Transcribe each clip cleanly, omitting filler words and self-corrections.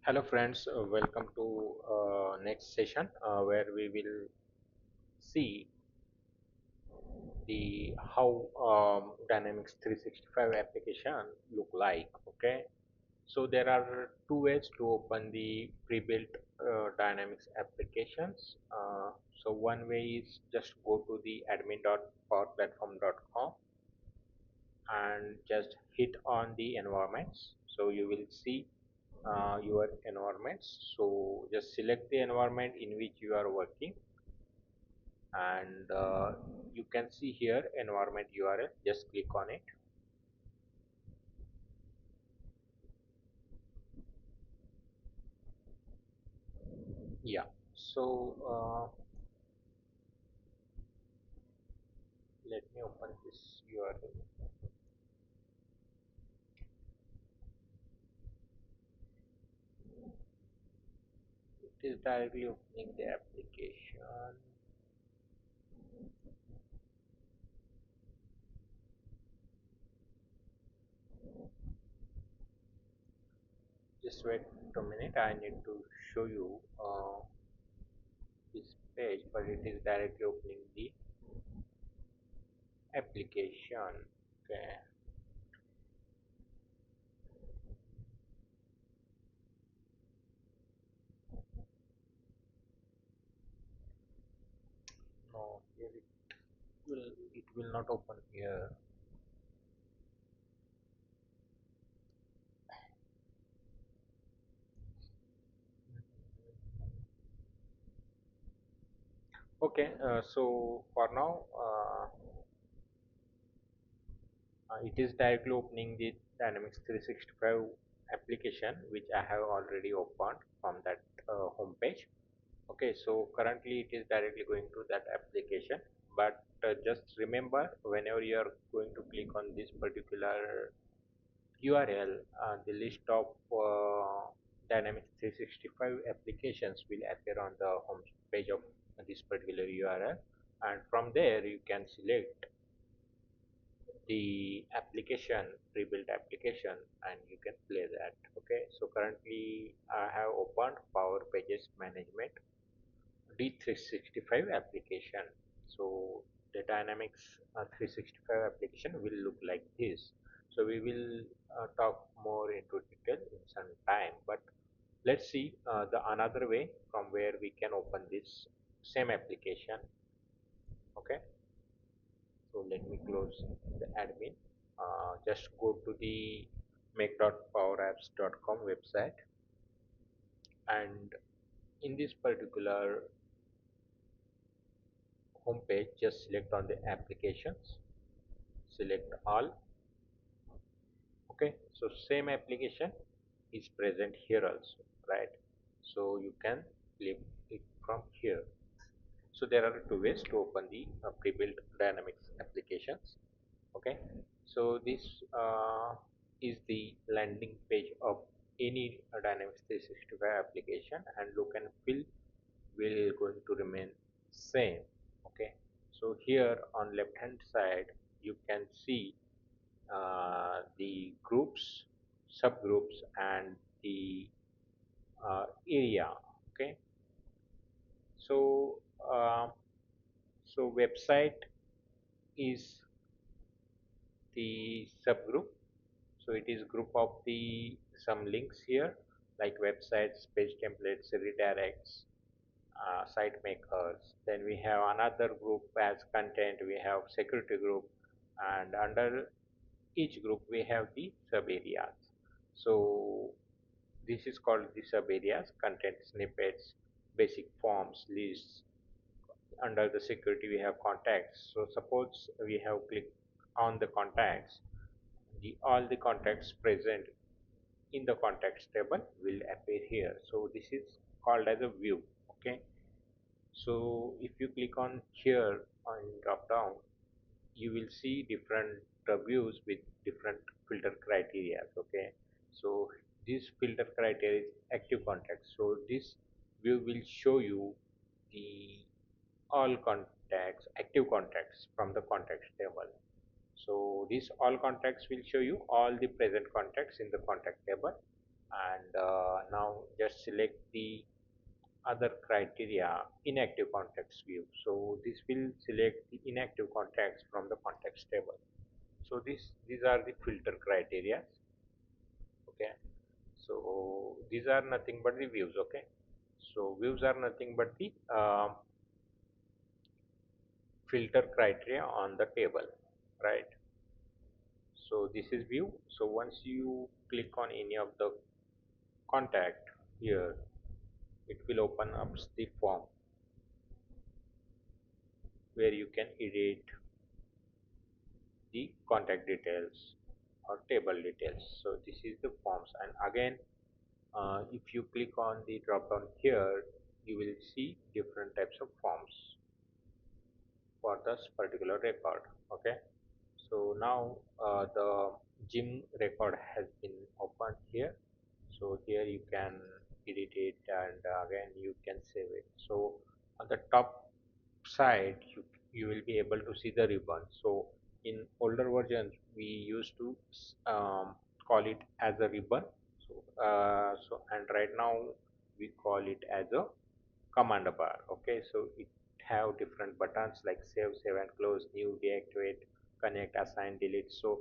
Hello friends, welcome to next session where we will see the how Dynamics 365 application look like. Okay, so there are two ways to open the pre-built Dynamics applications. So one way is just go to the admin.powerplatform.com and just hit on the environments. So you will see your environments. So just select the environment in which you are working, and you can see here environment URL. Just click on it. Yeah. So let me open this URL. It is directly opening the application. Just wait a minute. I need to show you this page, but it is directly opening the application. Okay. No, here it will not open here. Okay, so for now, it is directly opening the Dynamics 365 application, which I have already opened from that home page. Okay, so currently it is directly going to that application, but just remember whenever you are going to click on this particular URL, the list of Dynamics 365 applications will appear on the home page of this particular URL, and from there you can select the application, pre-built application, and you can play that. Okay, so currently I have opened Power Pages Management D365 application. So the Dynamics 365 application will look like this. So we will talk more into detail in some time, but let's see the another way from where we can open this same application. Okay, so let me close the admin. Just go to the make.powerapps.com website, and in this particular homepage, just select on the applications, select all. Okay, so same application is present here also, right? So you can click it from here. So there are two ways to open the pre-built Dynamics applications. Okay, so this is the landing page of any Dynamics 365 application, and look and feel will going to remain same. Okay, so here on left hand side you can see the groups, subgroups, and the area. Okay, so uh, website is the subgroup. So it is group of the some links here like websites, page templates, redirects, site makers. Then we have another group as content. We have security group, and under each group we have the sub areas. So this is called the sub areas: content snippets, basic forms, lists. Under the security we have contacts. So suppose we have clicked on the contacts, the all the contacts present in the contacts table will appear here. So this is called as a view. Okay, so if you click on here on drop down, you will see different views with different filter criteria. Okay, so this filter criteria is active contacts. So this view will show you the all contacts, active contacts from the contacts table. So this all contacts will show you all the present contacts in the contact table, and now just select the other criteria, inactive contacts view. So this will select the inactive contacts from the contacts table. So these are the filter criteria. Okay, so these are nothing but the views. Okay, so views are nothing but the filter criteria on the table, right? So this is view. So once you click on any of the contact here, it will open up the form where you can edit the contact details or table details. So this is the forms, and again, if you click on the drop down here, you will see different types of forms for this particular record. Okay, so now the gym record has been opened here. So here you can edit it, and again you can save it. So on the top side, you will be able to see the ribbon. So in older versions we used to call it as a ribbon. So and right now we call it as a command bar. Okay, so it have different buttons like save and close, new, deactivate, connect, assign, delete. So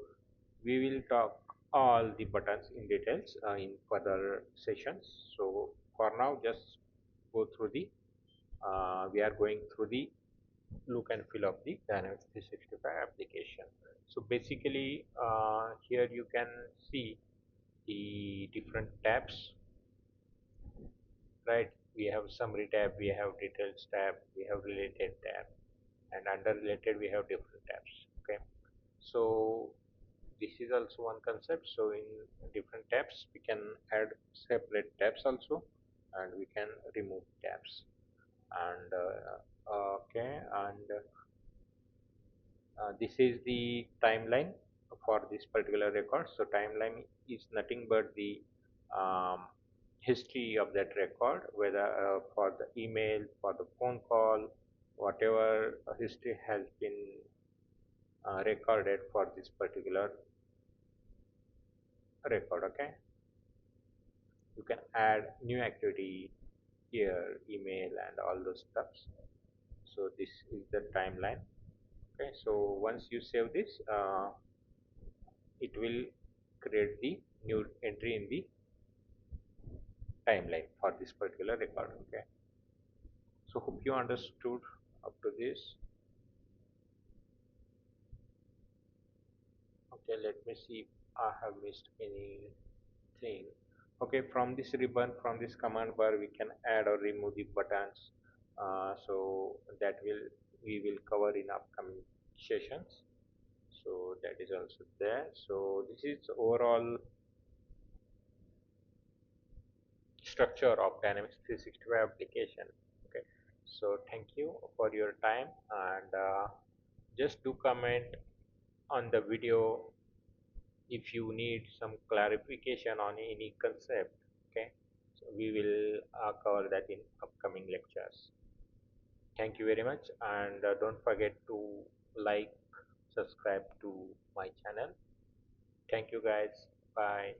we will talk all the buttons in details in further sessions. So for now, just go through the we are going through the look and feel of the Dynamics 365 application. So basically, here you can see the different tabs, right? We have summary tab, we have details tab, we have related tab, and under related we have different tabs. Okay, so this is also one concept. So in different tabs we can add separate tabs also, and we can remove tabs. And okay, and this is the timeline for this particular record. So timeline is nothing but the um, history of that record, whether for the email, for the phone call, whatever history has been recorded for this particular record. Okay, you can add new activity here, email, and all those stuffs. So this is the timeline. Okay, so once you save this, it will create the new entry in the timeline for this particular record. Okay, so hope you understood up to this. Okay, let me see if I have missed anything. Okay, from this ribbon, from this command bar, we can add or remove the buttons. So that will we will cover in upcoming sessions. So that is also there. So this is overall structure of Dynamics 365 application. Okay, so thank you for your time, and just do comment on the video if you need some clarification on any concept. Okay, so we will cover that in upcoming lectures. Thank you very much, and don't forget to like, subscribe to my channel. Thank you guys. Bye.